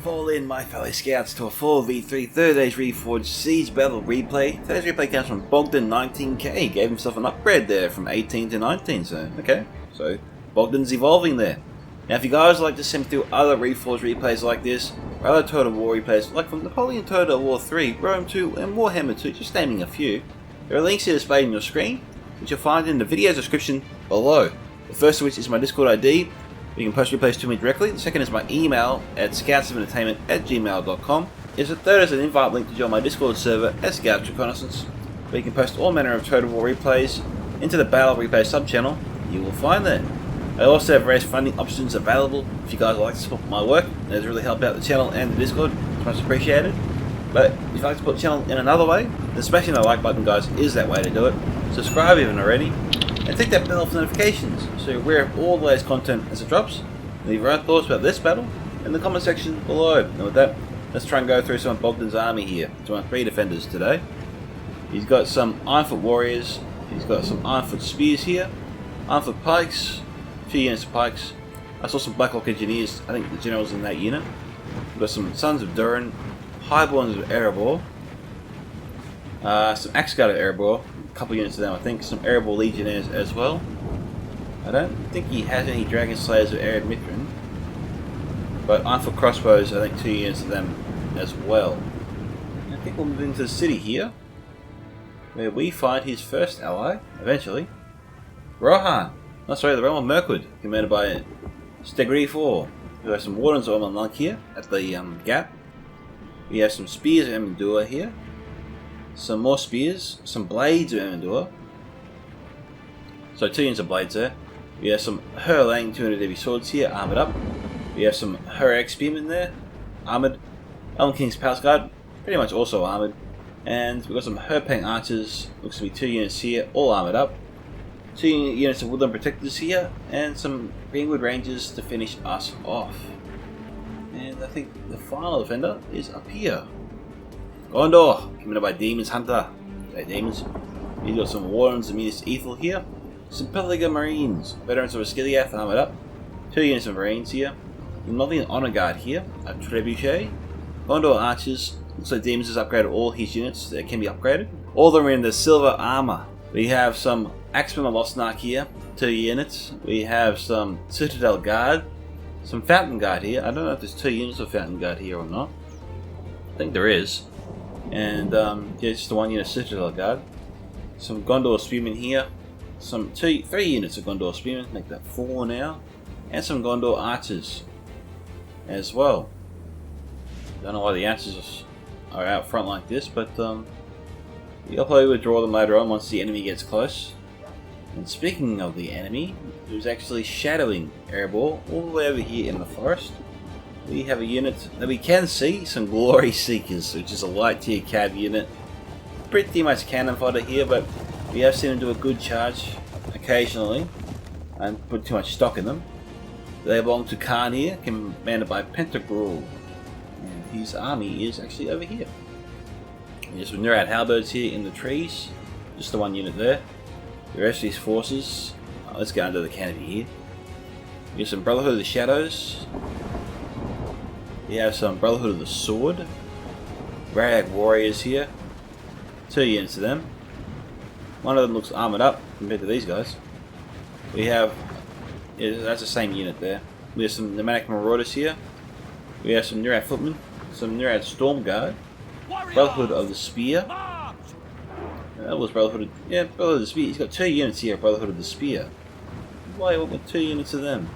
Fall in, my fellow scouts, to a 4v3 third age Reforged siege battle replay. Today's replay comes from Bogdan 19k. He gave himself an upgrade there from 18 to 19, so okay. So Bogdan's evolving there. Now if you guys like to send through other Reforged replays like this, or other Total War replays like from Napoleon Total War 3, Rome 2 and Warhammer 2, just naming a few, there are links here displayed on your screen, which you'll find in the video description below. The first of which is my Discord ID. You can post replays to me directly. The second is my email at scoutsoфentertainment@gmail.com. The third is an invite link to join my Discord server at Scouts Reconnaissance, where you can post all manner of Total War replays into the Battle Replay sub-channel you will find there. I also have various funding options available if you guys would like to support my work. Those really help out the channel and the Discord. It's much appreciated. But if you'd like to support the channel in another way, then smashing the like button, guys, is that way to do it. Subscribe if you haven't already. And click that bell for notifications so you're aware of all the latest content as it drops. Leave your own thoughts about this battle in the comment section below. And with that, let's try and go through some of Bogdan's army here. So on 3 defenders today. He's got some Ironfoot warriors, he's got some Ironfoot spears here, Ironfoot pikes, a few units of pikes. I saw some Blacklock engineers, I think the general's in that unit. We've got some Sons of Durin, Highborns of Erebor, some Axe Guard of Erebor, a couple units of them I think, some Erebor Legionnaires as well. I don't think he has any Dragon Slayers of Erebor, but Ironfoot crossbows, I think 2 units of them as well. I think we'll move into the city here, where we find his first ally, eventually, Rhun. Oh, sorry, the realm of Mirkwood, commanded by Stegri 4. We have some Wardens of Monk here at the gap. We have some Spears of Emendure here. Some more Spears, some Blades of Emendure. So 2 units of Blades there. We have some Hurlang 200 heavy swords here, armoured up. We have some Hurag Spearmen there, armoured. Elm King's Palace Guard, pretty much also armoured. And we've got some Herpang Archers, looks to be 2 units here, all armoured up. 2 units of Woodland Protectors here, and some Greenwood Rangers to finish us off. And I think the final defender is up here. Gondor, commanded by DemonsHunter. Hey Demons. He's got some Wardens of Midas Ethel here. Some Pelican Marines, veterans of Asciliath, armoured up. 2 units of Marines here. Nothing Honor Guard here. A Trebuchet. Gondor Archers. Looks like Demons has upgraded all his units that can be upgraded. All of them are in the silver armour. We have some Axemen of Lostnark here. 2 units. We have some Citadel Guard. Some Fountain Guard here. I don't know if there's 2 units of Fountain Guard here or not. I think there is. And yeah, just the 1 unit Citadel Guard. Some Gondor Spearmen here. Some 3 units of Gondor Spearmen, make that 4 now. And some Gondor Archers as well. Don't know why the Archers are out front like this, but I'll probably withdraw them later on once the enemy gets close. And speaking of the enemy, who's actually shadowing Erebor all the way over here in the forest, we have a unit that we can see, some Glory Seekers, which is a light tier cav unit. Pretty much cannon fodder here, but we have seen them do a good charge occasionally and put too much stock in them. They belong to Khan here, commanded by Pantagruel, and his army is actually over here. There's some Neurad Halberds here in the trees, just the 1 unit there. The rest of these forces, let's go under the canopy here. We have some Brotherhood of the Shadows. We have some Brotherhood of the Sword. Rag Warriors here, 2 units of them. One of them looks armoured up compared to these guys. We have, yeah, that's the same unit there. We have some Nomadic Marauders here. We have some Neurad Footmen, some Neurad Storm Guard, Brotherhood of the Spear. That was Brotherhood of, yeah, Brotherhood of the Spear. He's got 2 units here, Brotherhood of the Spear. Why went with 2 units of them?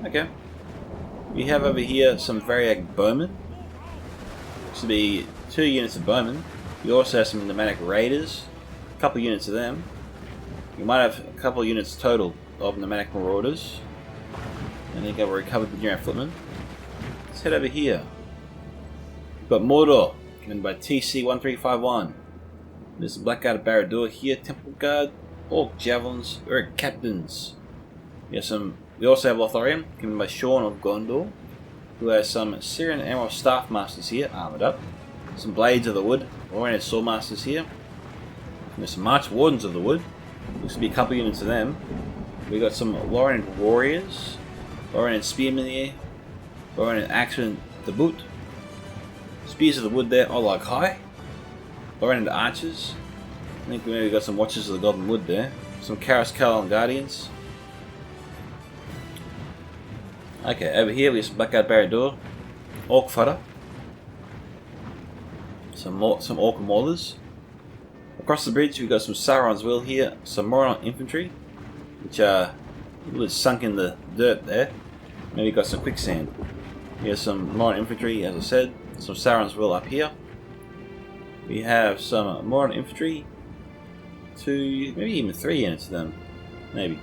Okay. We have over here some Variag Bowmen. This would be 2 units of Bowmen. We also have some Nomadic Raiders. Couple units of them. You might have a couple units total of Nomadic Marauders. And then we'll recover the Neurad Footmen. Let's head over here. We've got Mordor, commanded by TC-1351. There's the Black Guard of Barad-dûr here, Temple Guard, Orc Javelins, Uruk Captains. We also have Lothlorien, commanded by Sean of Gondor, who has some Syrian Emerald Staff Masters here, armoured up. Some Blades of the Wood, Oriented Sword Masters here. There's some March Wardens of the Wood. Looks to be a couple units of them. We got some Lothlorien Warriors, Lothlorien Spearmen here, Lothlorien Axemen the boot. Spears of the Wood there, I like high. Right into archers. I think we maybe got some Watchers of the Golden Wood there. Some Caraskal and Guardians. Okay, over here we have some Blackguard Barad-dûr, Orc Fodder, some Orc Maulers. Across the bridge we've got some Sauron's Will here, some Mordor infantry, which are a little sunk in the dirt there. Maybe got some quicksand. Here's some Mordor infantry, as I said, some Sauron's Will up here. We have some Mordor infantry, 2, maybe even 3 units of them, maybe.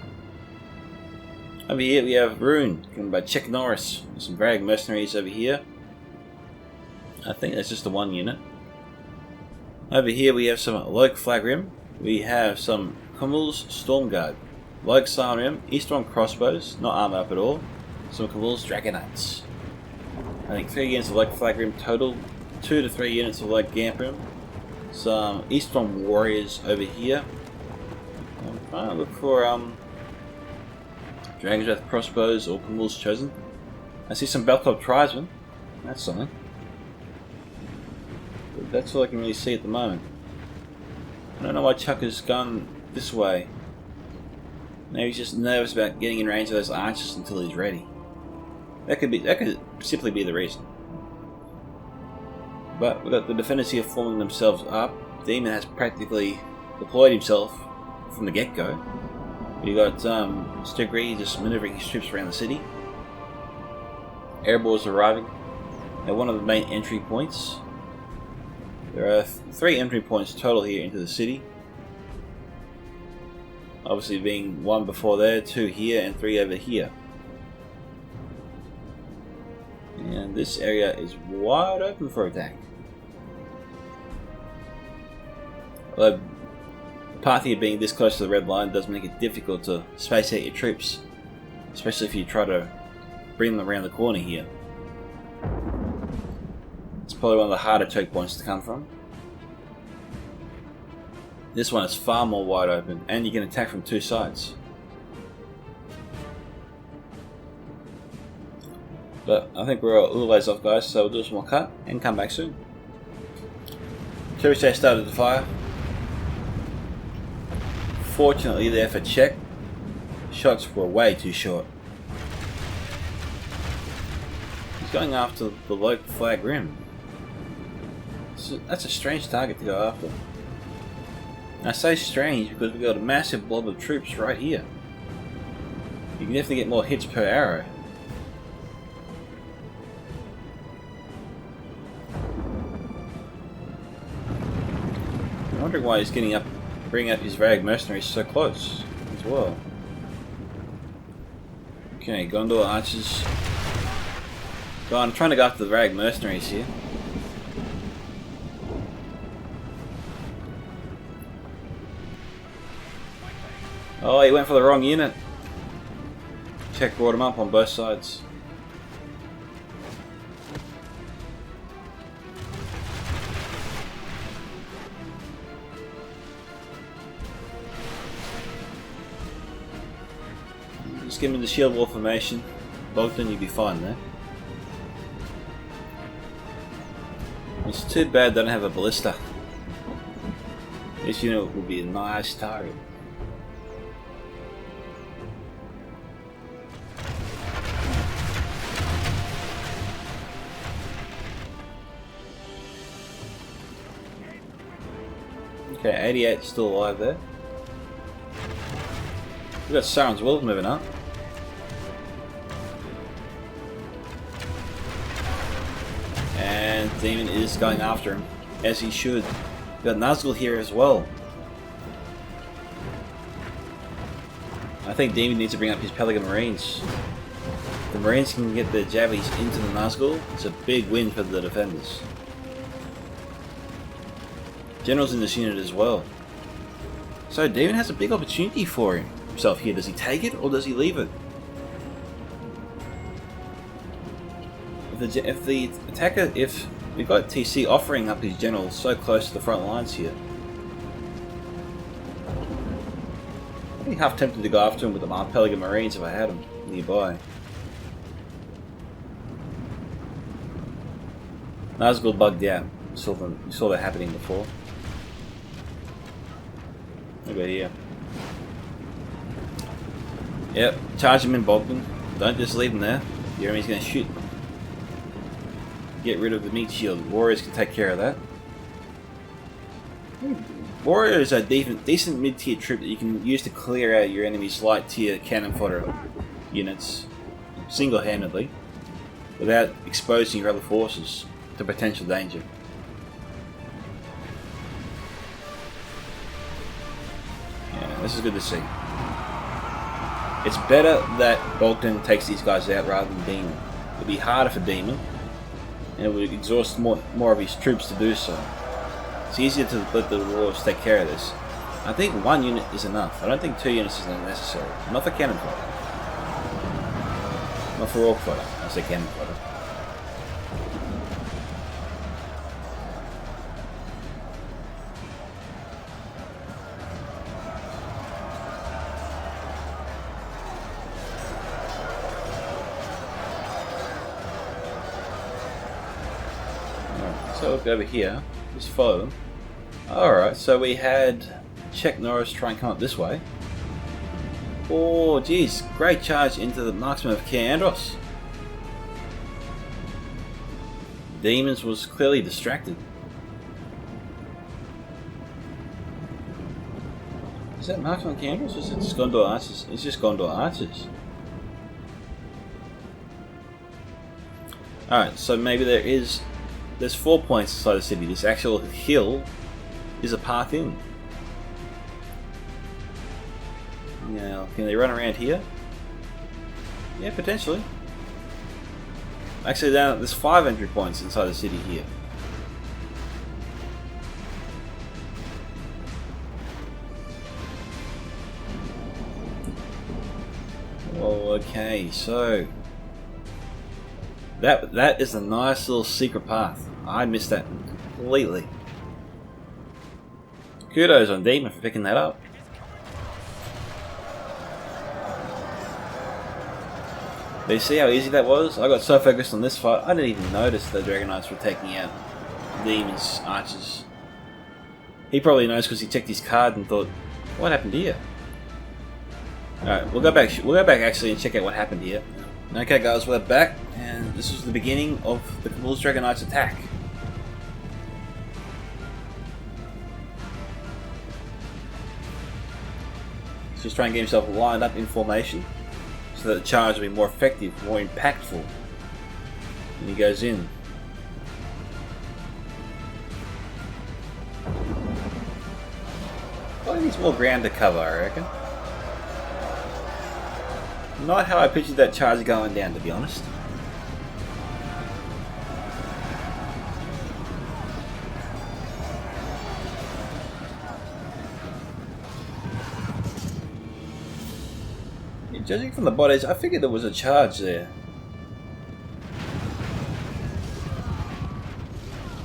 Over here we have Rhun, given by Czech Noris. Some Varag mercenaries over here. I think that's just the 1 unit. Over here we have some Loic Flagrim. We have some Cumul's Stormguard, Loic Silmarim, Eastern crossbows, not armor up at all. Some Cumul's Dragonites. I think 3 units of Loic Flagrim total, 2 to 3 units of Loic Gamprim. Some Eastern warriors over here. I'm trying to look for Dragon's Wrath crossbows or Cumul's Chosen. I see some Belkop tribesmen. That's something. But that's all I can really see at the moment. I don't know why Chuck has gone this way. Maybe he's just nervous about getting in range of those archers until he's ready. That could simply be the reason. But we've got the defenders here forming themselves up. Demon has practically deployed himself from the get-go. We got Stigri just maneuvering his troops around the city. Erebor's arriving at one of the main entry points. There are 3 entry points total here into the city. Obviously being 1 before there, 2 here and 3 over here. And this area is wide open for attack. Although Parthia being this close to the red line does make it difficult to space out your troops, especially if you try to bring them around the corner here. It's probably one of the harder choke points to come from. This one is far more wide open, and you can attack from 2 sides. But I think we're a little ways off, guys, so we'll do some more cut and come back soon. Trebuchet started the fire. Fortunately there for Czech, shots were way too short. He's going after the Loic Flagrim. That's a strange target to go after. I say strange because we've got a massive blob of troops right here. You can definitely get more hits per arrow. I'm wondering why he's getting up, bringing up his Varag mercenaries so close as well. Okay, Gondor archers. I'm trying to go after the Varag mercenaries here. Oh, he went for the wrong unit. Czech brought him up on both sides. Just give him the shield wall formation. Bogdan, you'll be fine there. It's too bad they don't have a ballista. This unit would be a nice target. Okay, 88 still alive there. We've got Sauron's Will moving up. And Demon is going after him, as he should. We've got Nazgul here as well. I think Demon needs to bring up his Pelican Marines. If the Marines can get their jabbies into the Nazgul, it's a big win for the defenders. General's in this unit as well. So Demon has a big opportunity for himself here. Does he take it or does he leave it? If we've got TC offering up his general so close to the front lines here, I'd be half tempted to go after him with the Pelican Marines if I had him nearby. Nazgul bugged out. You saw that happening before. Over here. Yep, charge him in, Bogdan. Don't just leave him there. The enemy's going to shoot. Get rid of the meat shield. Warriors can take care of that. Warriors are decent mid-tier troop that you can use to clear out your enemy's light-tier cannon fodder units single-handedly without exposing your other forces to potential danger. Yeah, this is good to see. It's better that Bogdan takes these guys out rather than Demon. It'll be harder for Demon, and it would exhaust more of his troops to do so. It's easier to let the Warriors take care of this. I think 1 unit is enough. I don't think 2 units is necessary. Not for cannon fodder. Not for orc fodder. I say cannon fodder. So look over here, just follow them. Alright, so we had Czech Noris try and come up this way. Oh geez, great charge into the marksman of Andros. Demons was clearly distracted. Is that marksman of Andros or is it just Gondor archers? It's just Gondor archers. Alright, so maybe there's 4 points inside the city. This actual hill is a path in. Now, can they run around here? Yeah, potentially. Actually, there's 500 points inside the city here. Oh, okay, so that is a nice little secret path. I missed that completely. Kudos on Demon for picking that up. But you see how easy that was? I got so focused on this fight, I didn't even notice the Dragon Knights were taking out Demon's archers. He probably knows because he checked his card and thought, what happened here? Alright, we'll go back actually and check out what happened here. Okay guys, we're back, and this was the beginning of the Cabul's Dragon Knight's attack. He's just trying to get himself lined up in formation so that the charge will be more effective, more impactful when he goes in. Probably needs more ground to cover, I reckon. Not how I pictured that charge going down, to be honest. Yeah, judging from the bodies, I figured there was a charge there.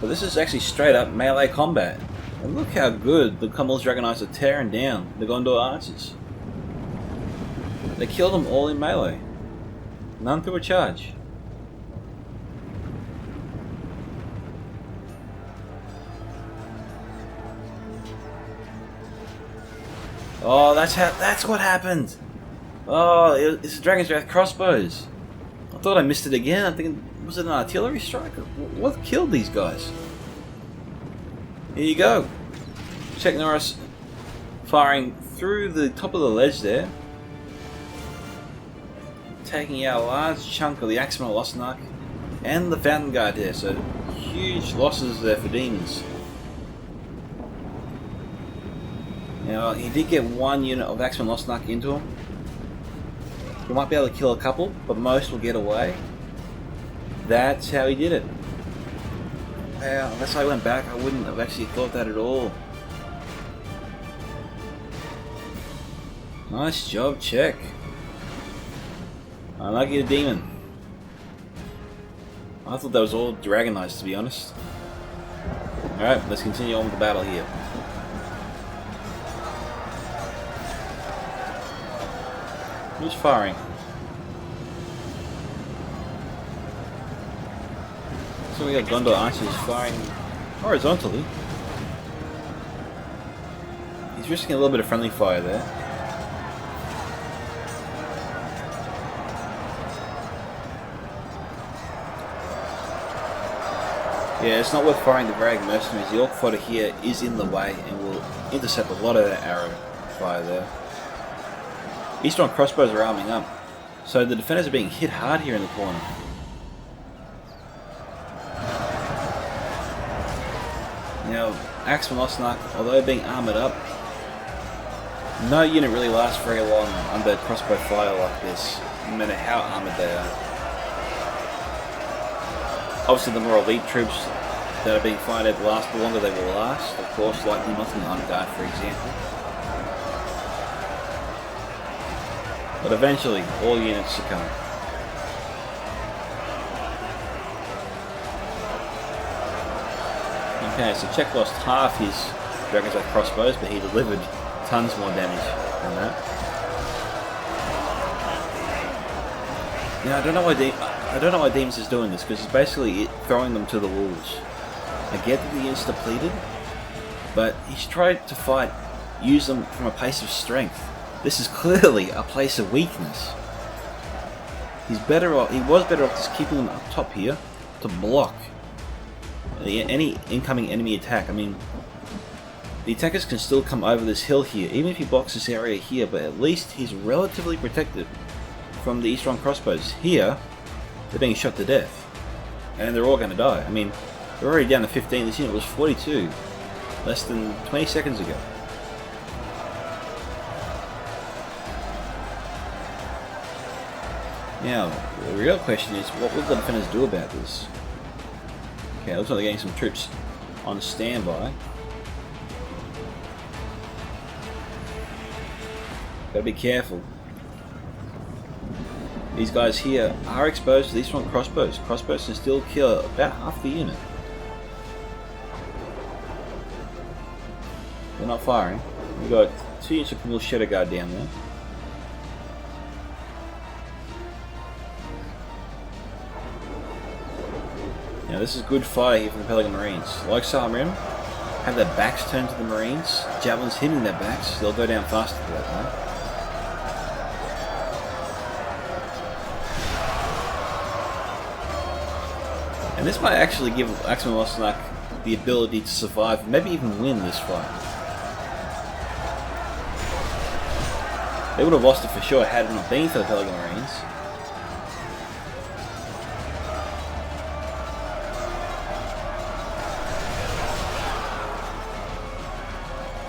But this is actually straight up melee combat. And look how good the Cabul's Dragon Knights are tearing down the Gondor archers. They killed them all in melee. None through a charge. Oh, that's what happened. Oh, it's a Dragon's Wrath crossbows. I thought I missed it again. I'm thinking, was it an artillery strike? What killed these guys? Here you go. Czech Noris firing through the top of the ledge there. Taking out a large chunk of the Axeman of Lothlorien and the Fountain Guard there, so huge losses there for demons. Now, he did get 1 unit of Axeman of Lothlorien into him. He might be able to kill a couple, but most will get away. That's how he did it. Wow, unless I went back, I wouldn't have actually thought that at all. Nice job, Czech. Unlucky the Demon. I thought that was all Dragon Knights, to be honest. Alright, let's continue on with the battle here. Who's firing? So we got Gondor archers firing horizontally. He's risking a little bit of friendly fire there. Yeah, it's not worth firing the Varag mercenaries. The Orc fodder here is in the way and will intercept a lot of that arrow fire there. Eastern crossbows are arming up, so the defenders are being hit hard here in the corner. Now, Axeman Osnak, although being armoured up, no unit really lasts very long under crossbow fire like this, no matter how armoured they are. Obviously the more elite troops that are being fired at last, the longer they will last, of course, like the Nottingham Guard for example. But eventually, all units succumb. Okay, so Czech lost half his Dragon's Eye crossbows, but he delivered tons more damage than that. Now, I don't know why Demons is doing this, because it's basically throwing them to the wolves. I get that the units depleted, but he's tried to fight, use them from a place of strength. This is clearly a place of weakness. He was better off just keeping them up top here to block any incoming enemy attack. I mean, the attackers can still come over this hill here, even if he blocks this area here, but at least he's relatively protected from the Eastern crossbows. Here, they're being shot to death, and they're all going to die. I mean, they're already down to 15. This unit was 42 less than 20 seconds ago. Now, the real question is, what will the defenders do about this? Okay, looks like they're getting some troops on standby. Gotta be careful. These guys here are exposed to these strong crossbows. Crossbows can still kill about half the unit. They're not firing. We've got 2 units of Camille Shadow Guard down there. Now this is good fire here from the Pelican Marines. Like Salmarim, have their backs turned to the Marines. Javelins hitting their backs, they'll go down faster for that time. And this might actually give Axeman Osnak the ability to survive, maybe even win this fight. They would have lost it for sure had it not been for the Pelican Marines.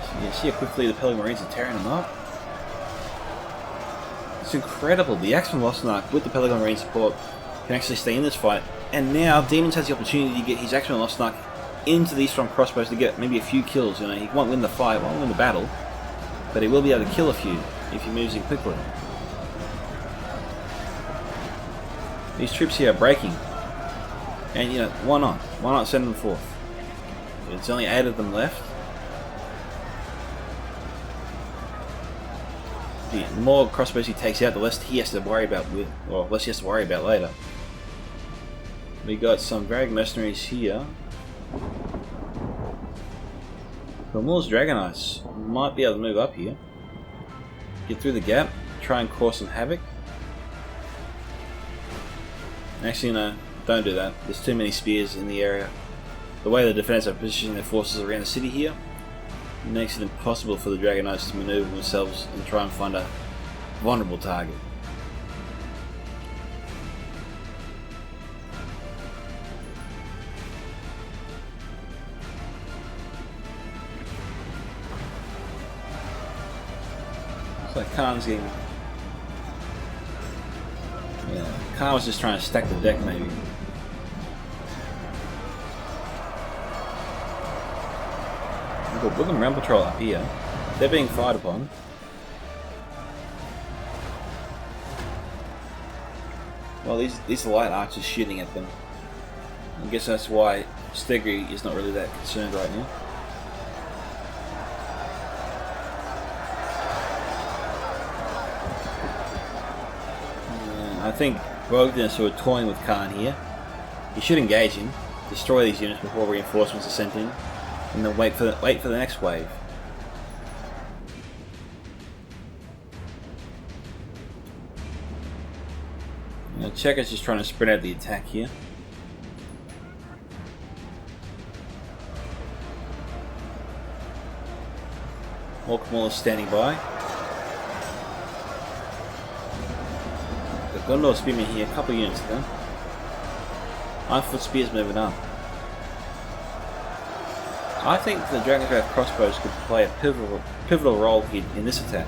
So you see how quickly the Pelican Marines are tearing them up? It's incredible. The Axeman Osnak with the Pelican Marine support can actually stay in this fight. And now Demons has the opportunity to get his Axeman Osnak into these strong crossbows to get maybe a few kills. You know, he won't win the fight, won't win the battle, but he will be able to kill a few if he moves in quickly. These troops here are breaking, and you know, why not? Why not send them forth? There's only 8 of them left. The more crossbows he takes out, the less he has to worry about less he has to worry about later. We got some Varag mercenaries here. Cormor's Dragonites might be able to move up here, get through the gap, try and cause some havoc. Actually, no, don't do that. There's too many spears in the area. The way the defenders are positioning their forces around the city here makes it impossible for the Dragonites to maneuver themselves and try and find a vulnerable target. Like Khan's getting... Yeah, Khan was just trying to stack the deck maybe. We've got Woodland Realm Patrol up here. They're being fired upon. Well, these light archers shooting at them. I guess that's why Stegri is not really that concerned right now. I think Bogdan is sort of toying with Khan here. He should engage him. destroy these units before reinforcements are sent in, and then wait for the next wave. Now, Czech is just trying to spread out the attack here. Orkmore is standing by. The Gondor spearmen here, a couple of units to them. Ironfoot spears moving up. I think the Dragon's crossbows could play a pivotal role here in this attack.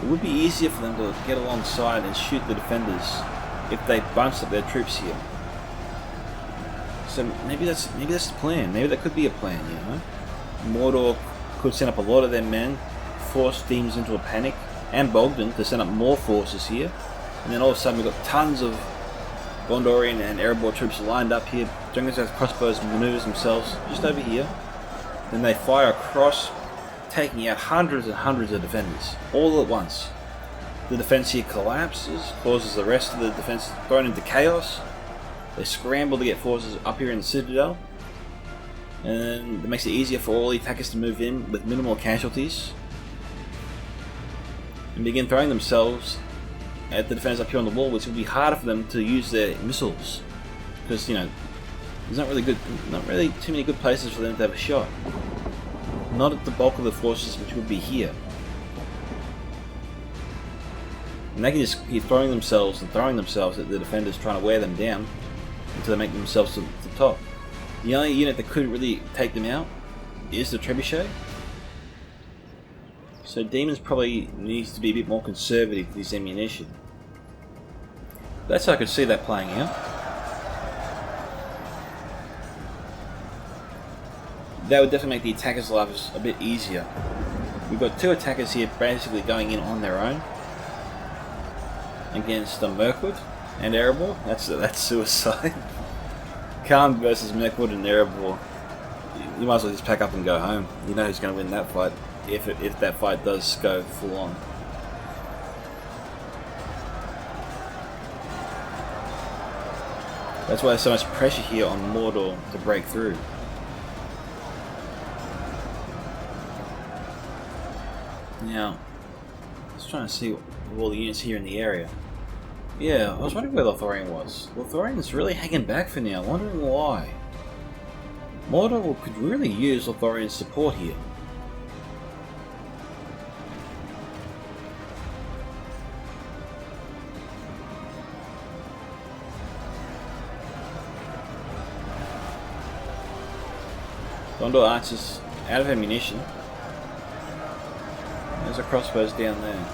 It would be easier for them to get alongside and shoot the defenders if they bunched up their troops here. So maybe that's the plan. Maybe that could be a plan, you know. Mordor could send up a lot of their men, force Demons into a panic, and Bogdan to send up more forces here, and then all of a sudden we've got tons of Gondorian and Erebor troops lined up here. Dragon's crossbows maneuvers themselves just over here. Then they fire across, taking out hundreds and hundreds of defenders all at once. The defense here collapses, causes the rest of the defense thrown into chaos. They scramble to get forces up here in the citadel, and it makes it easier for all the attackers to move in with minimal casualties and begin throwing themselves at the defenders up here on the wall, which will be harder for them to use their missiles because, you know, there's not really too many good places for them to have a shot. Not at the bulk of the forces, which would be here. And they can just keep throwing themselves at the defenders, trying to wear them down until they make themselves to the top. The only unit that could really take them out is the trebuchet. So Demons probably needs to be a bit more conservative with his ammunition. That's how I could see that playing out. That would definitely make the attackers' lives a bit easier. We've got two attackers here basically going in on their own against the Mirkwood and Erebor. That's suicide. Khan versus Mirkwood and Erebor. You might as well just pack up and go home. You know who's going to win that fight if that fight does go full on. That's why there's so much pressure here on Mordor to break through. Now, let's try and see all the units here in the area. Yeah, I was wondering where Lothlorien was. Lothlorien's really hanging back for now, wondering why. Mordor could really use Lothlorien's support here. Gondor archers out of ammunition. There's a crossbows down there.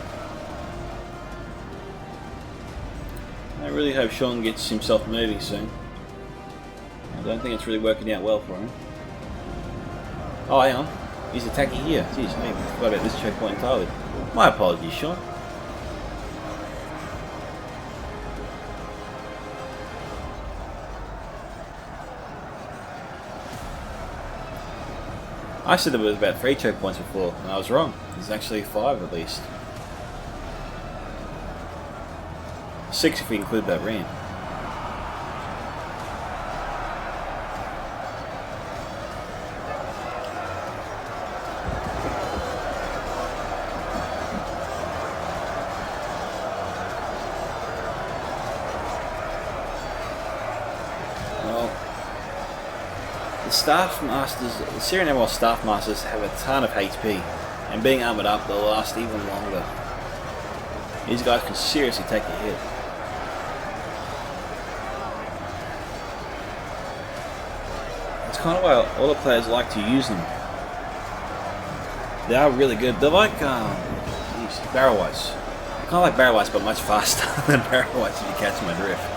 I really hope Sean gets himself moving soon. I don't think it's really working out well for him. Oh, hang on. He's attacking here. Jeez, I forgot about this checkpoint entirely. My apologies, Sean. I said there was about 3 checkpoints before, and I was wrong. There's actually 5 at least. 6 if we include that ramp. The Syrian Emerald Staff Masters have a ton of HP, and being armoured up, they'll last even longer. These guys can seriously take a hit. It's kind of why all the players like to use them. They are really good. They're like barrel whites. Kind of like barrel whites, but much faster than barrel whites, if you catch my drift.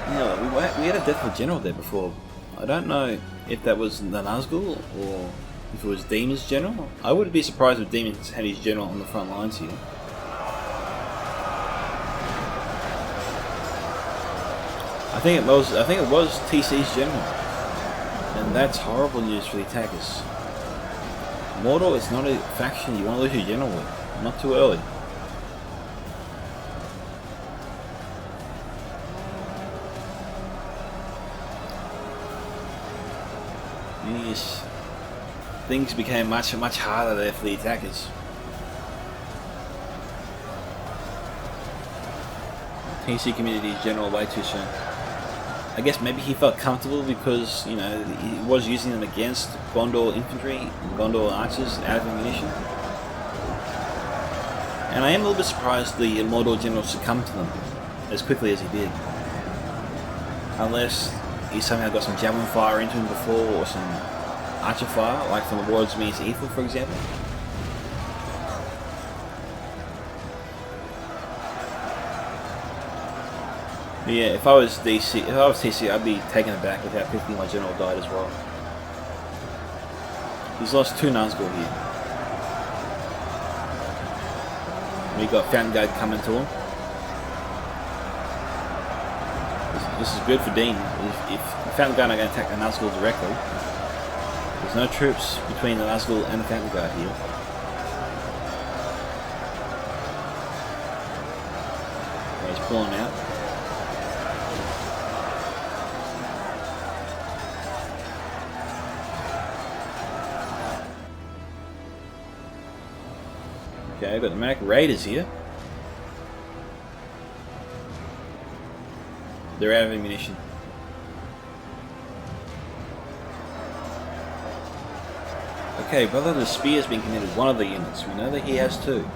Yeah, we had a death of a general there before. I don't know if that was the Nazgul or if it was Demons general. I wouldn't be surprised if Demons had his general on the front lines here. I think it was TC's general, and that's horrible news for the attackers. Mordor is not a faction you want to lose your general with. Not too early. Yes. Things became much harder there for the attackers. TC community's general way too soon. I guess maybe he felt comfortable because, you know, he was using them against Gondor infantry and Gondor archers out of ammunition. And I am a little bit surprised the Mordor general succumbed to them as quickly as he did. Unless he somehow got some javelin fire into him before, or some archer fire, like from the World's Means Evil, for example. But yeah, if I was TC, I'd be taken aback with how quickly my general died as well. He's lost 2 Nazgul here. We got Fountain Guard coming to him. This is good for Dean. If Fountain Guard are going to attack the Nazgul directly, there's no troops between the Nazgul and the Fountain Guard here. Okay, he's pulling out. Okay, I've got the Mac Raiders here. They're out of ammunition. Okay, Brother the Spear's been committed, one of the units. We know that he has 2.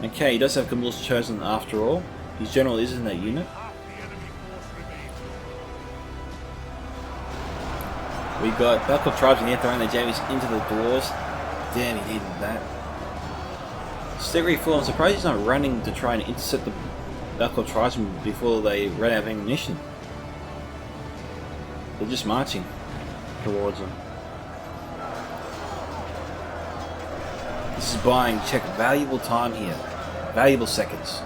Okay, he does have Camille's chosen after all. His general is in that unit. We got Balkov tribes in here throwing their jammies into the doors. Damn, he needed that. Stegri Fool, I'm surprised he's not running to try and intercept the Balkov tribesmen before they run out of ammunition. They're just marching towards them. This is buying Czech valuable time here. Valuable seconds.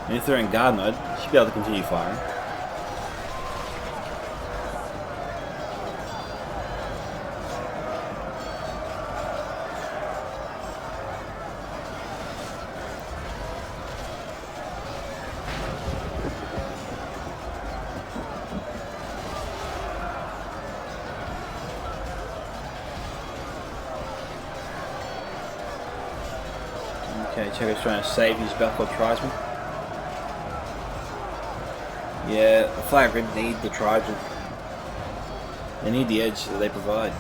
And if they're in guard mode, you should be able to continue firing. Okay, Czech is trying to save his Balkov tribesmen. Yeah, the Flag Rim need the tribesmen. They need the edge that they provide.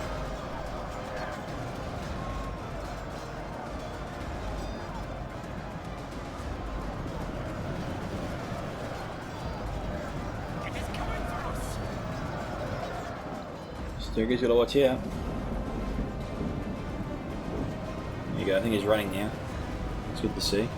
Sturgis gotta watch out. There you go, I think he's running now. It's good to see.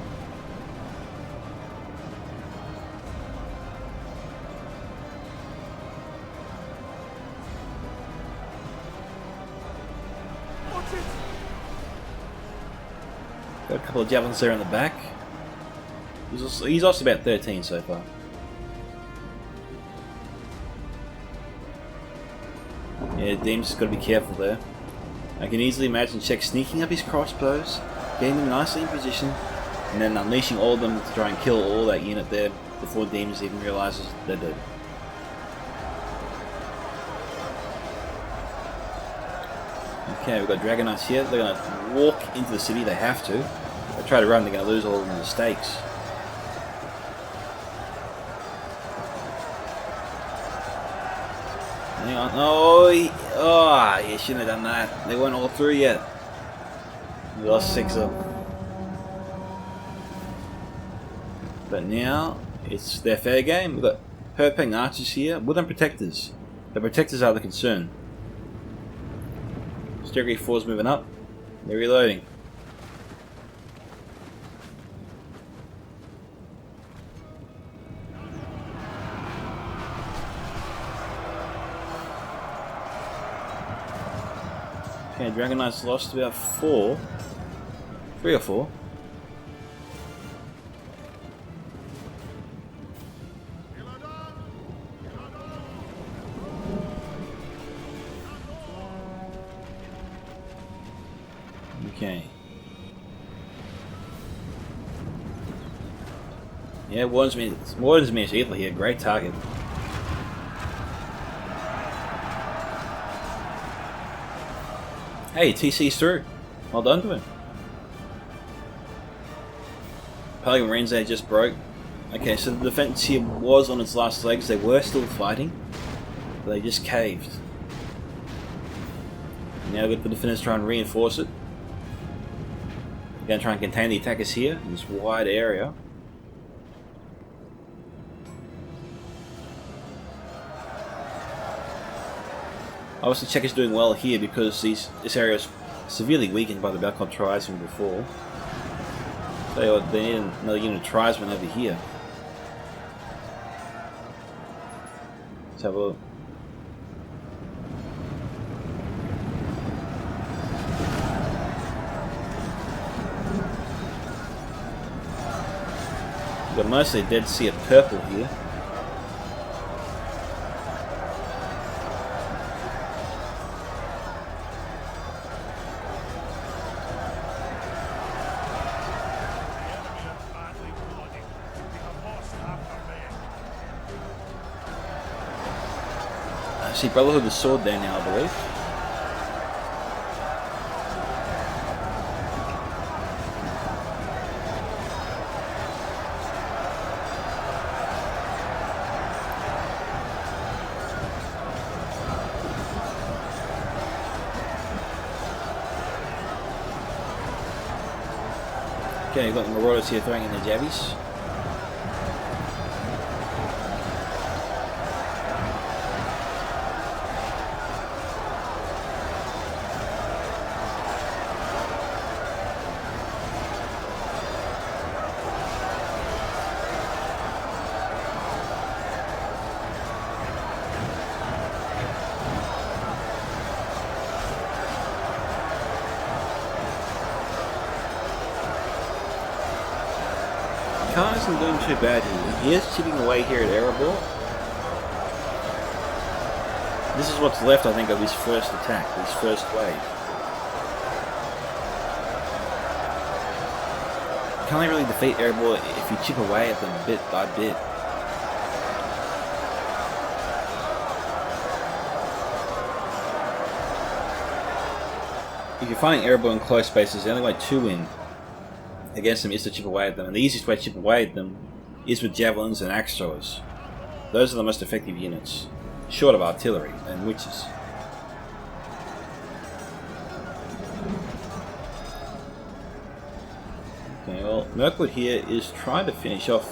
Got a couple of javelins there in the back. He's lost about 13 so far. Yeah, Deem's just got to be careful there. I can easily imagine Czech sneaking up his crossbows, getting them nicely in position, and then unleashing all of them to try and kill all that unit there before Deems even realizes they're dead. Okay, we've got Dragon Knights here. They're going to walk into the city. They have to. If they try to run, they're going to lose all of them in the stakes. Hang on. Oh, he shouldn't have done that. They weren't all through yet. We lost 6 of them. But now, it's their fair game. We've got Herping archers here. Wooden protectors. The protectors are the concern. Stegri 4's moving up. They're reloading. Okay, Dragon Knight's lost about 4. 3 or 4. Yeah, Warden's Minister Evil here, great target. Hey, TC's through. Well done to him. Pelican Range there just broke. Okay, so the defense here was on its last legs. They were still fighting, but they just caved. Now we've got the defenders try and reinforce it. We're going to try and contain the attackers here in this wide area. Obviously, Czech is doing well here because this area is severely weakened by the Balkan tribesmen before. Tell you what, they need another unit of tribesmen over here. Let's have a look. We've got mostly a Dead Sea of purple here. I see Brotherhood of the Sword there now, I believe. Okay, you've got the Marauders here throwing in the jabbies. Khan isn't doing too bad here. He is chipping away here at Erebor. This is what's left, I think, of his first attack, his first wave. You can't really defeat Erebor if you chip away at them bit by bit. If you're fighting Erebor in close spaces, the only way to win against them is to chip away at them, and the easiest way to chip away at them is with javelins and axe throwers. Those are the most effective units, short of artillery and witches. Okay, well, Mirkwood here is trying to finish off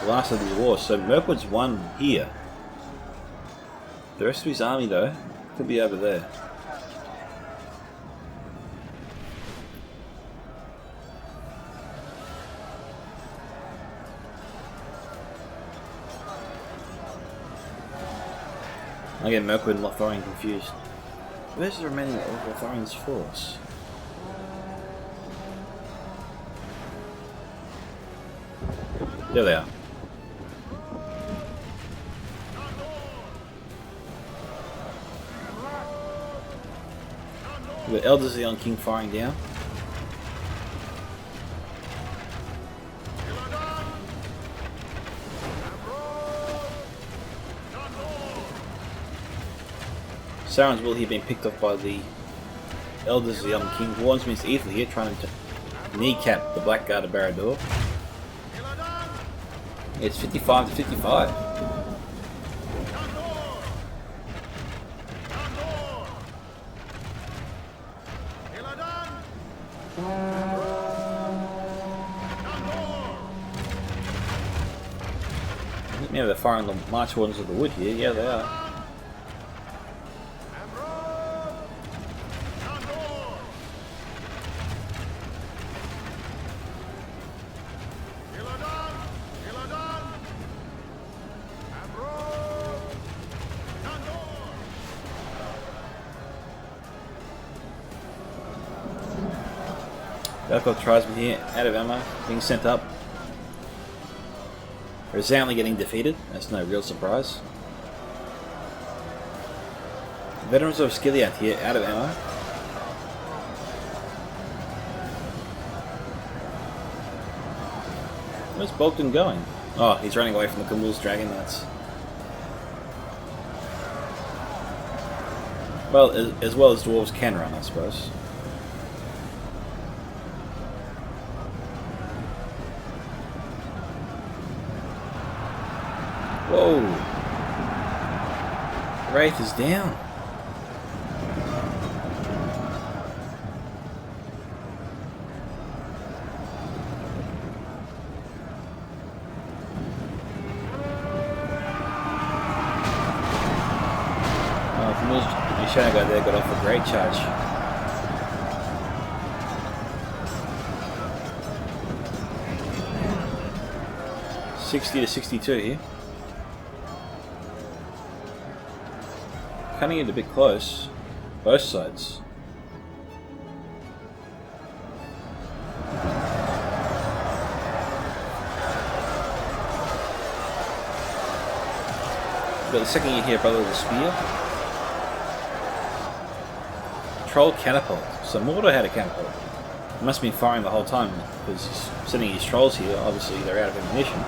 the last of these wars, so Mirkwood's won here. The rest of his army, though, could be over there. I get Mirkwood and Lothlorien confused. Where's the remaining of Lothlorien's force? There they are. We've got Elders of the Young King firing down. Sauron's will here being picked off by the Elders of the Young King. Warden's Minister Evil here trying to kneecap the Blackguard of Barad-dûr. It's 55 to 55. Yeah, they're firing the March Wardens of the Wood here. Yeah, they are. Velko Tribesman here, out of ammo, being sent up. Resoundingly getting defeated, that's no real surprise. Veterans of Skiliath here, out of ammo. Where's Bogdan going? Oh, he's running away from the Gumul's dragon nuts. Well, as well as dwarves can run, I suppose. Whoa! Wraith is down. The shadow guy there got off a great charge. $60 to 62 here. Cutting it a bit close, both sides. Got the second year here, brother with the spear. Troll catapult. So Mordor had a catapult. He must have been firing the whole time because he's sending his trolls here. Obviously, they're out of ammunition.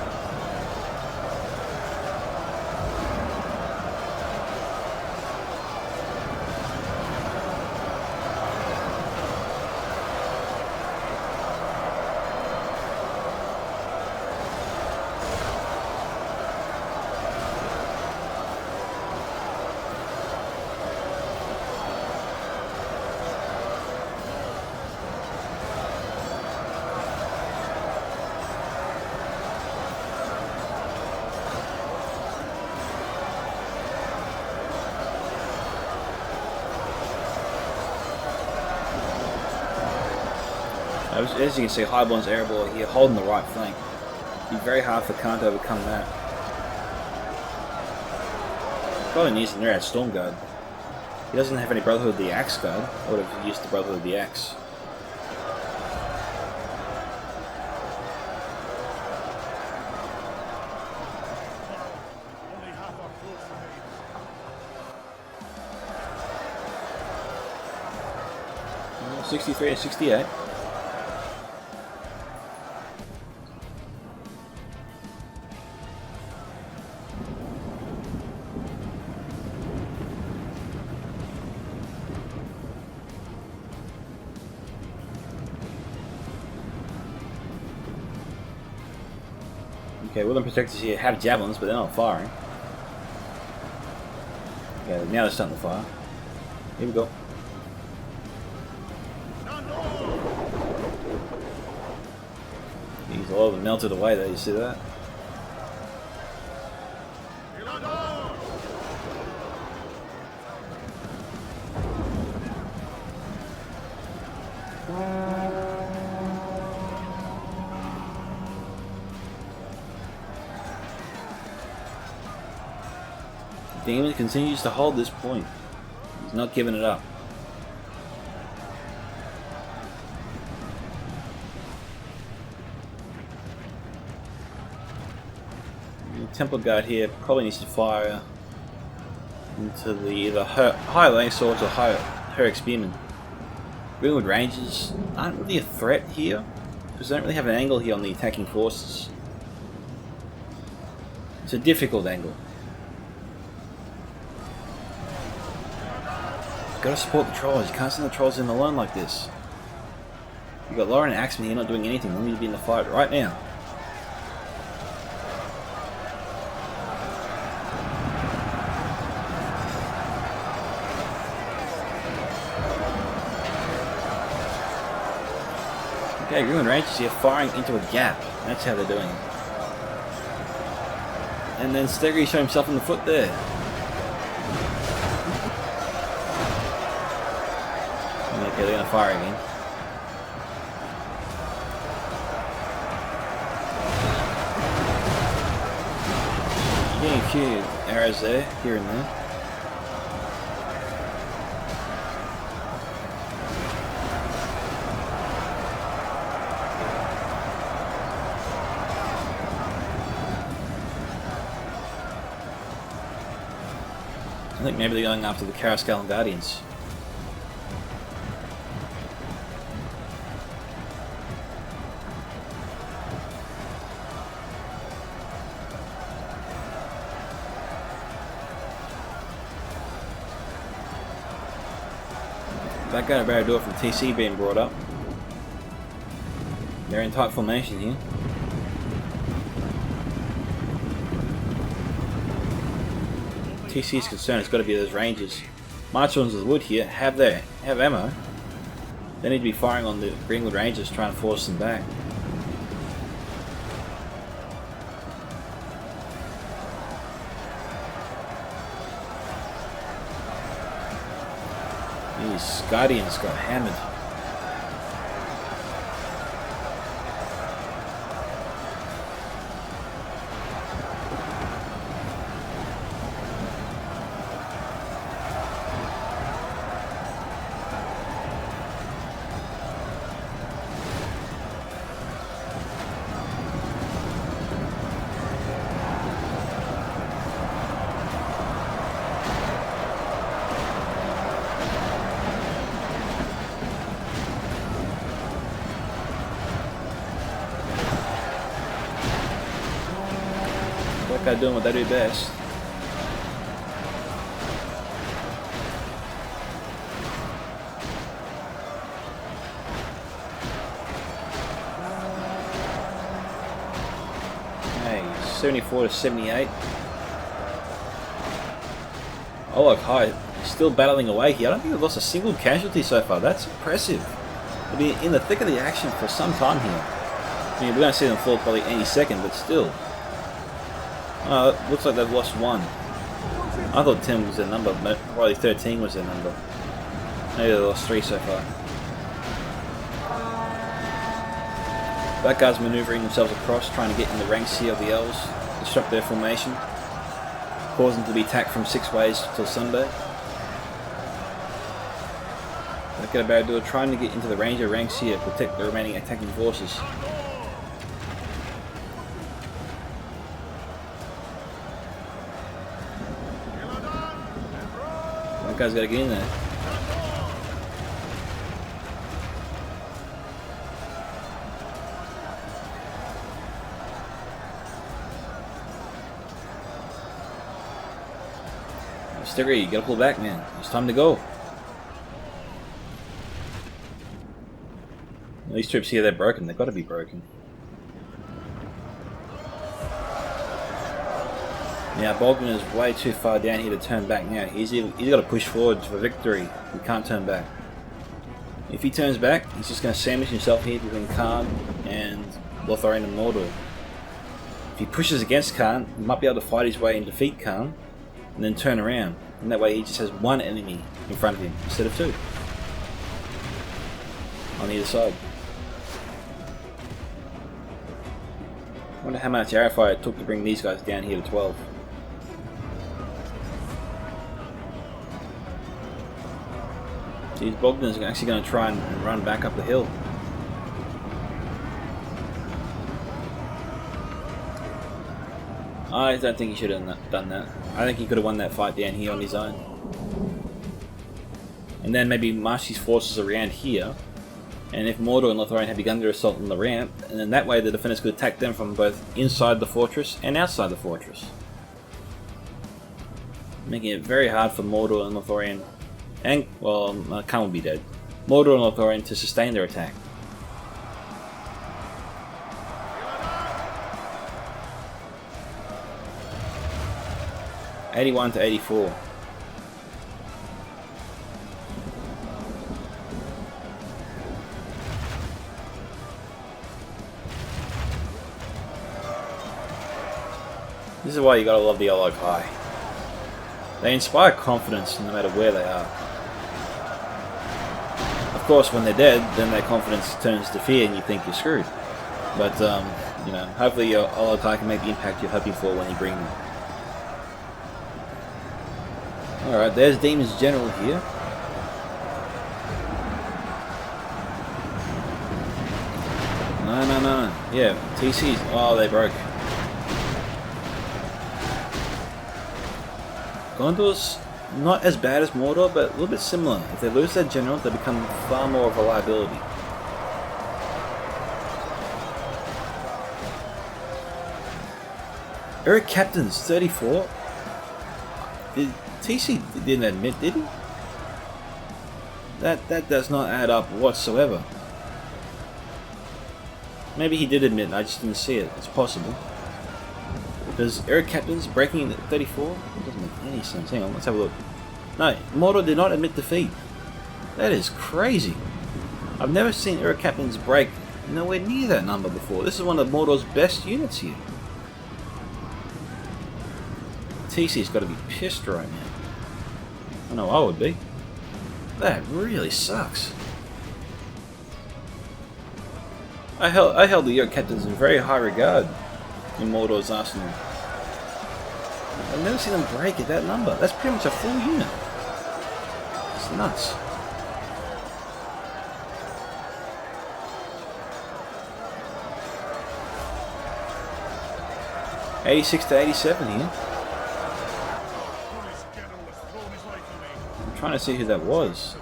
As you can see, Highborn's Erebor here holding the right flank. It'd be very hard for Khan to overcome that. Probably needs to near out Stormguard. He doesn't have any Brotherhood of the Axe Guard. I would have used the Brotherhood of the Axe. Well, 63 to 68. Okay, Woodland Protectors here have javelins, but they're not firing. Okay, now they're starting to fire. Here we go. Jeez, a lot of them melted away there, you see that? Demon continues to hold this point. He's not giving it up. The Temple Guard here probably needs to fire into the either high lane swords or Herrick Spearmen. Greenwood Rangers aren't really a threat here because they don't really have an angle here on the attacking forces. It's a difficult angle. Gotta support the trolls. You can't send the trolls in alone like this. You've got Lauren and Axeman here not doing anything. They need to be in the fight right now. Okay, Ruined Rangers here firing into a gap. That's how they're doing it. And then Steggery showed himself in the foot there. Okay, they're going to fire again. You're getting a few arrows there, here and there. I think maybe they're going after the Carascal Guardians. That guy about to do it from TC being brought up. They're in tight formation here. TC's concern has got to be those rangers. March on the wood here, have ammo. They need to be firing on the Greenwood Rangers, trying to force them back. These Guardians got hammered. They're doing what they do best. Okay, 74 to 78. Oh, look, hi. Still battling away here. I don't think they've lost a single casualty so far. That's impressive. They'll be in the thick of the action for some time here. I mean, we're going to see them fall probably any second, but still. Looks like they've lost one. I thought 10 was their number, but probably 13 was their number. Maybe they lost 3 so far. That guy's manoeuvring themselves across, trying to get in the ranks here of the elves, disrupt their formation, cause them to be attacked from 6 ways till Sunday. Look at Barad trying to get into the ranger ranks here, protect the remaining attacking forces. That guy's got to get in there. Stiggery, you gotta pull back, man. It's time to go. These troops here, they're broken. They've got to be broken. Now, Bogdan is way too far down here to turn back now. He's got to push forward for victory. He can't turn back. If he turns back, he's just going to sandwich himself here between Khan and Lothlorien and Mordor. If he pushes against Khan, he might be able to fight his way and defeat Khan, and then turn around. And that way he just has one enemy in front of him instead of 2. On either side. I wonder how much arrow fire it took to bring these guys down here to 12. These Bogdans are actually going to try and run back up the hill. I don't think he should have done that. I think he could have won that fight down here on his own. And then maybe march his forces around here. And if Mordor and Lothlorien had begun their assault on the ramp, and then that way the defenders could attack them from both inside the fortress and outside the fortress. Making it very hard for Mordor and Lothlorien, and, well, Khan will be dead. Mordor and Lothlorien to sustain their attack. '81 to 84. This is why you gotta love the Allied High. They inspire confidence no matter where they are. Of course, when they're dead, then their confidence turns to fear and you think you're screwed. But, you know, hopefully your Allied High can make the impact you're hoping for when you bring them. Alright, there's Demon's General here. No. Yeah, TC's. Oh, they broke. Gondor's not as bad as Mordor, but a little bit similar. If they lose their general, they become far more of a liability. Eric Captain's 34. TC didn't admit, did he? That does not add up whatsoever. Maybe he did admit, I just didn't see it. It's possible. Does Air Captains breaking in at 34? It doesn't make any sense. Hang on, let's have a look. No, Mordor did not admit defeat. That is crazy. I've never seen Air Captains break nowhere near that number before. This is one of Mordor's best units here. TC's got to be pissed right now. I know I would be. That really sucks. I held the Air Captains in very high regard in Mordor's arsenal. I've never seen them break at that number. That's pretty much a full unit. It's nuts. '86 to '87 here. I'm trying to see who that was.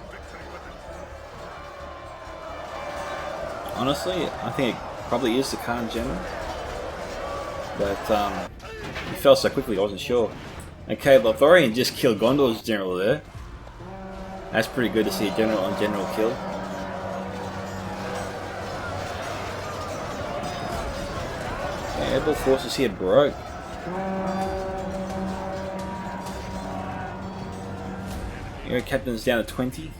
Honestly, I think it probably is the Khan General. But he fell so quickly I wasn't sure. Okay, Lothlorien just killed Gondor's general there. That's pretty good to see a general on general kill. Yeah, Erebor forces here broke. Your captain's down to 20.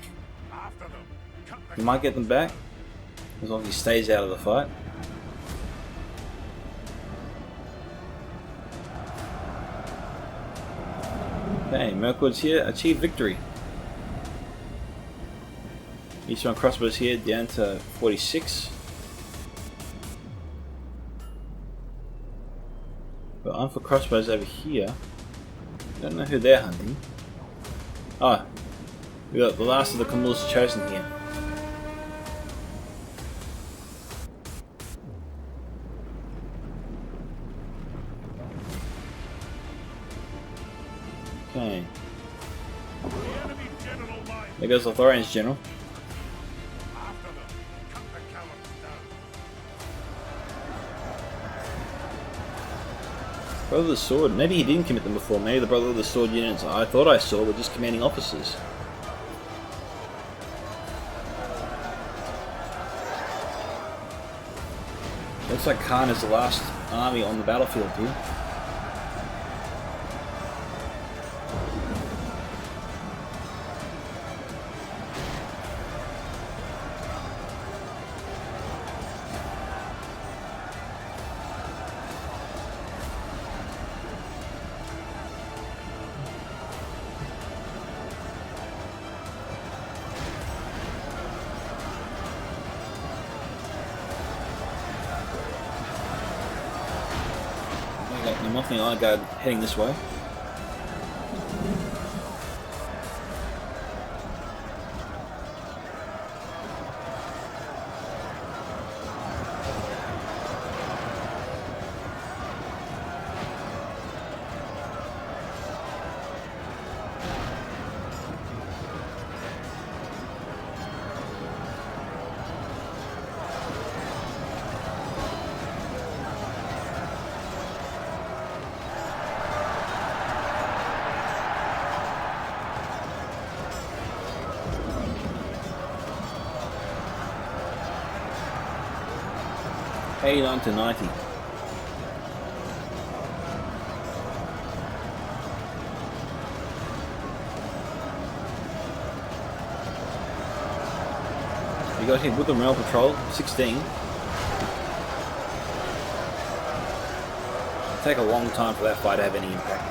You might get them back as long as he stays out of the fight. Okay, Mirkwood's here, achieve victory. Eastern crossbows here down to 46. But I'm for crossbows over here. Don't know who they're hunting. Oh, we got the last of the Camul's chosen here. Okay. There goes Lothlorien's general. Brother of the Sword. Maybe he didn't commit them before. Maybe the Brother of the Sword units I thought I saw were just commanding officers. Looks like Khan is the last army on the battlefield here. Nothing I got heading this way. '89 to '90. You got hit with the rail patrol, 16. It'll take a long time for that fight to have any impact.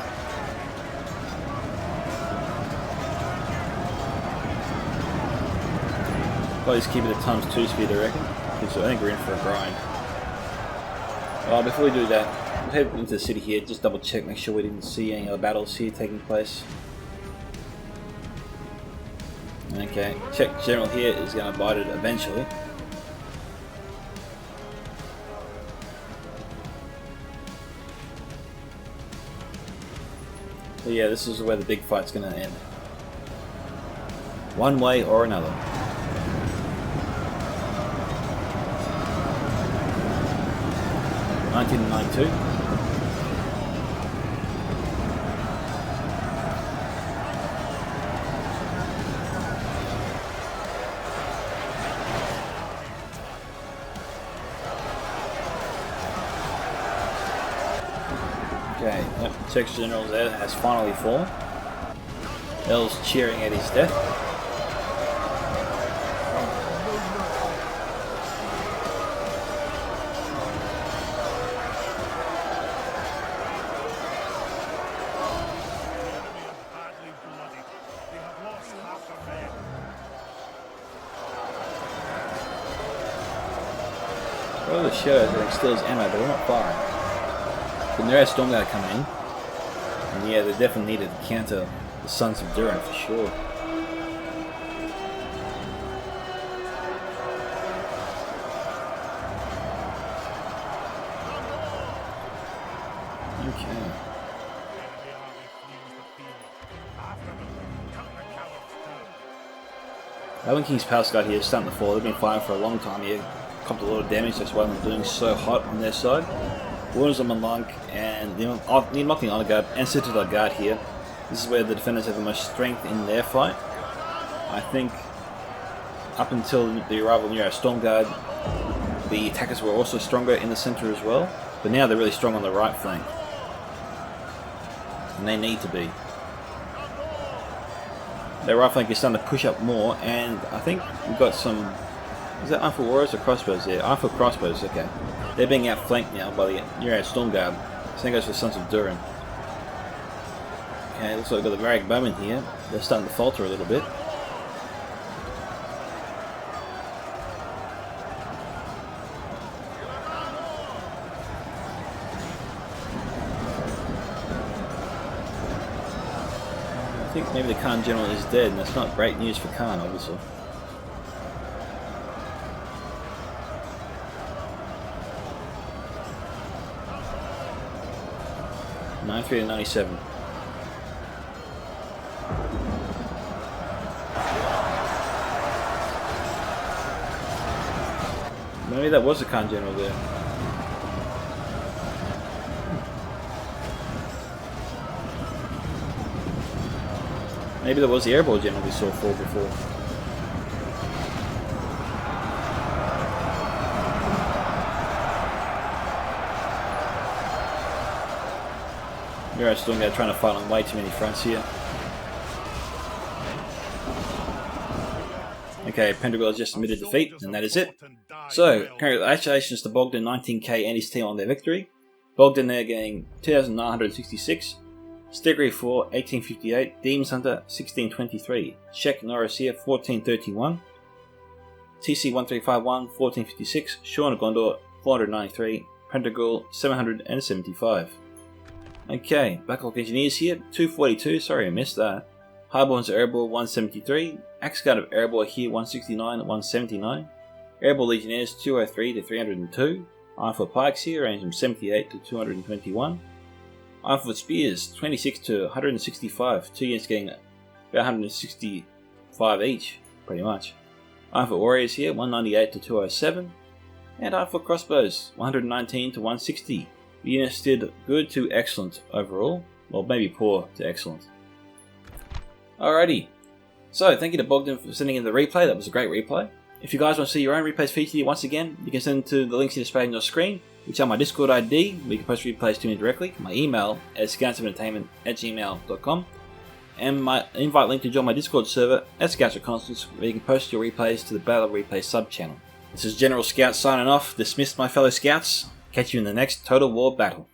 Probably just keep it at ×2 speed, I reckon. So I think we're in for a grind. Before we do that, we'll head into the city here, just double check, make sure we didn't see any other battles here taking place. Okay, Czech general here is going to bite it eventually. So yeah, this is where the big fight's going to end. One way or another. '1992. Okay, yep, Czech general there has finally fallen. El's cheering at his death. Well, the shadows I think still has ammo, but we're not firing. The Noris storm guard coming in. And yeah, they definitely needed to counter the Sons of Durin for sure. Okay. Island King's Palace Guard here is starting to fall. They've been firing for a long time here. Copped a lot of damage, that's why they're doing so hot on their side. Warners on Malunk and the Mocking Honor Guard and Citadel Guard here. This is where the defenders have the most strength in their fight. I think up until the arrival near our Storm Guard, the attackers were also stronger in the center as well. But now they're really strong on the right flank. And they need to be. Their right flank is starting to push up more, and I think we've got some... Is that Armful Warriors or Crossbows there? Armful Crossbows, okay. They're being outflanked now by the near-out Storm Guard. Same goes for the Sons of Durin. Okay, looks like we've got the Varric Bowmen here. They're starting to falter a little bit. I think maybe the Khan General is dead, and that's not great news for Khan, obviously. .93 to 97. Maybe that was the Khan General there. Maybe that was the Erebor General we saw fall before. Miro Storm Guard trying to fight on way too many fronts here. Okay, Pantagruel has just admitted defeat, and that is it. So, congratulations to Bogdan 19k and his team on their victory. Bogdan there getting 2,966, Stegri 4 1858, DemonsHunter 1623, Czech Noris here 1431, TC 1351 1456, Shaun of Gondor 493, Pantagruel 775. Okay, Backlog Engineers here, 242, sorry I missed that. Highborns of Erebor 173, Axe Guard of Erebor here 169, 179, Erebor Legionnaires 203 to 302, Ironfoot Pikes here range from 78 to 221, Ironfoot Spears 26 to 165, 2 units getting about 165 each, pretty much. Ironfoot Warriors here 198 to 207, and Ironfoot Crossbows 119 to 160. The units did good to excellent overall, well maybe poor to excellent. Alrighty, so thank you to Bogdan for sending in the replay, that was a great replay. If you guys want to see your own replays featured here once again, you can send to the links displayed on your screen, which are my Discord ID, where you can post replays to me directly, my email at scoutsentertainment@gmail.com, and my invite link to join my Discord server at Scouts Reconnaissance, where you can post your replays to the Battle Replay sub-channel. This is General Scout signing off, dismissed my fellow Scouts. Catch you in the next Total War battle.